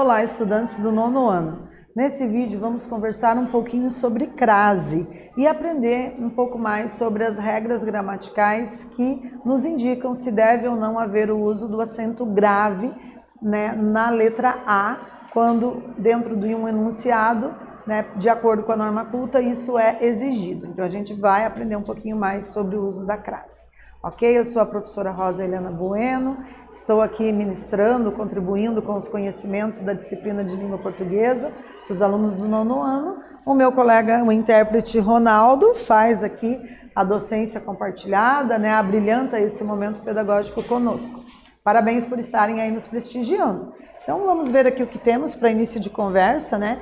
Olá, estudantes do 9º ano. Nesse vídeo vamos conversar um pouquinho sobre crase e aprender um pouco mais sobre as regras gramaticais que nos indicam se deve ou não haver o uso do acento grave, né, na letra A, quando dentro de um enunciado, né, de acordo com a norma culta, isso é exigido. Então a gente vai aprender um pouquinho mais sobre o uso da crase. Ok? Eu sou a professora Rosa Helena Bueno, estou aqui ministrando, contribuindo com os conhecimentos da disciplina de língua portuguesa para os alunos do 9º ano. O meu colega, o intérprete Ronaldo, faz aqui a docência compartilhada, né, abrilhanta esse momento pedagógico conosco. Parabéns por estarem aí nos prestigiando. Então vamos ver aqui o que temos para início de conversa, né?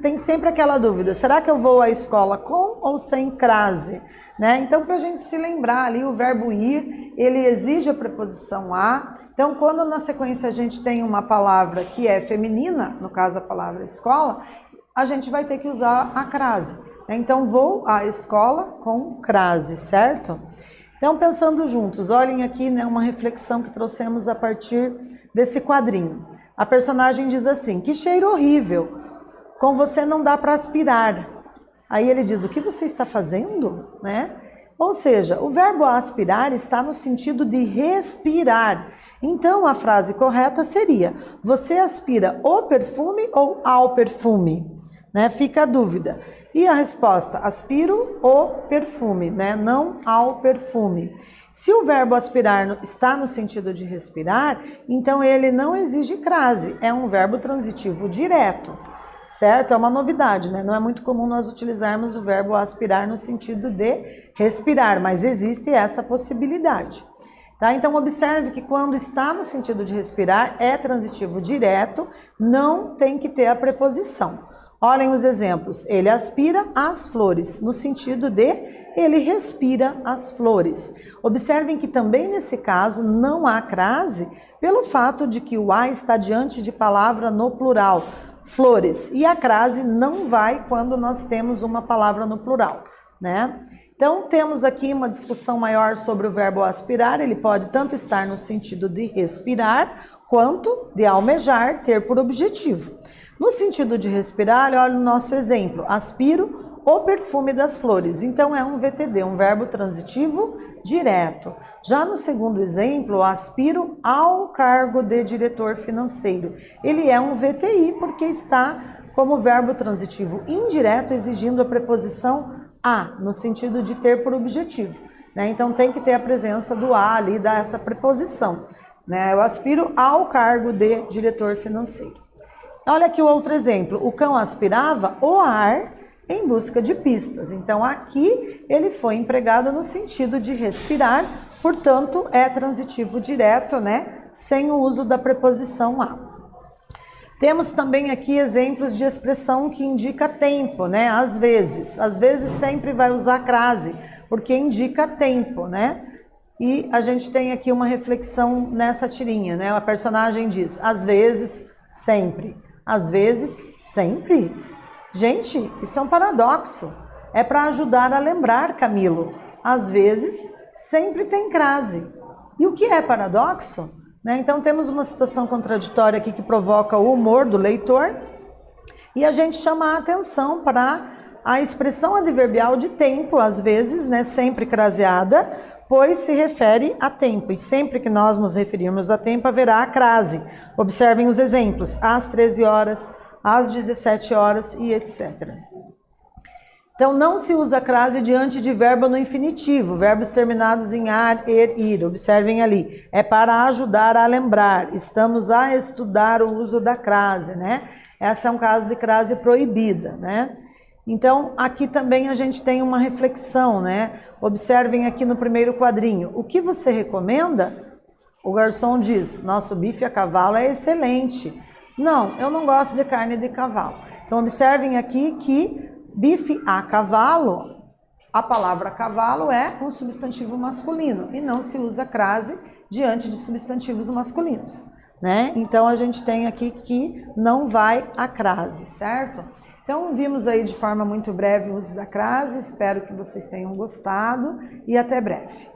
Tem sempre aquela dúvida, será que eu vou à escola com ou sem crase? Né? Então, para a gente se lembrar ali, o verbo ir, ele exige a preposição a. Então, quando na sequência a gente tem uma palavra que é feminina, no caso a palavra escola, a gente vai ter que usar a crase. Então, vou à escola com crase, certo? Então, pensando juntos, olhem aqui, né, uma reflexão que trouxemos a partir desse quadrinho. A personagem diz assim: que cheiro horrível, com você não dá para aspirar. Aí ele diz: o que você está fazendo? Né? Ou seja, o verbo aspirar está no sentido de respirar. Então, a frase correta seria: você aspira o perfume ou ao perfume? Né? Fica a dúvida. E a resposta: aspiro o perfume, né? Não ao perfume. Se o verbo aspirar está no sentido de respirar, então ele não exige crase, é um verbo transitivo direto, certo? É uma novidade, né? Não é muito comum nós utilizarmos o verbo aspirar no sentido de respirar, mas existe essa possibilidade. Tá? Então observe que quando está no sentido de respirar, é transitivo direto, não tem que ter a preposição. Olhem os exemplos, ele aspira as flores, no sentido de ele respira as flores. Observem que também nesse caso não há crase, pelo fato de que o a está diante de palavra no plural, flores, e a crase não vai quando nós temos uma palavra no plural, né? Então temos aqui uma discussão maior sobre o verbo aspirar, ele pode tanto estar no sentido de respirar, quanto de almejar, ter por objetivo. No sentido de respirar, olha o nosso exemplo, aspiro o perfume das flores. Então é um VTD, um verbo transitivo direto. Já no segundo exemplo, aspiro ao cargo de diretor financeiro. Ele é um VTI porque está como verbo transitivo indireto, exigindo a preposição a, no sentido de ter por objetivo. Né? Então tem que ter a presença do a ali, dá essa preposição. Né? Eu aspiro ao cargo de diretor financeiro. Olha aqui o outro exemplo, o cão aspirava o ar em busca de pistas. Então aqui ele foi empregado no sentido de respirar, portanto é transitivo direto, né? Sem o uso da preposição a. Temos também aqui exemplos de expressão que indica tempo, né? Às vezes sempre vai usar crase, porque indica tempo, né? E a gente tem aqui uma reflexão nessa tirinha, né? A personagem diz, às vezes, sempre. Às vezes, sempre? Gente, isso é um paradoxo. É para ajudar a lembrar, Camilo. Às vezes, sempre tem crase. E o que é paradoxo? Né? Então, temos uma situação contraditória aqui que provoca o humor do leitor e a gente chama a atenção para a expressão adverbial de tempo, às vezes, né, sempre craseada, pois se refere a tempo, e sempre que nós nos referirmos a tempo haverá a crase. Observem os exemplos, às 13 horas, às 17 horas e etc. Então não se usa crase diante de verbo no infinitivo, verbos terminados em ar, er, ir. Observem ali, é para ajudar a lembrar, estamos a estudar o uso da crase, né? Essa é um caso de crase proibida, né? Então, aqui também a gente tem uma reflexão, né? Observem aqui no primeiro quadrinho. O que você recomenda? O garçom diz, nosso bife a cavalo é excelente. Não, eu não gosto de carne de cavalo. Então, observem aqui que bife a cavalo, a palavra cavalo é um substantivo masculino e não se usa crase diante de substantivos masculinos, né? Então, a gente tem aqui que não vai a crase, certo? Então, vimos aí de forma muito breve o uso da crase, espero que vocês tenham gostado e até breve.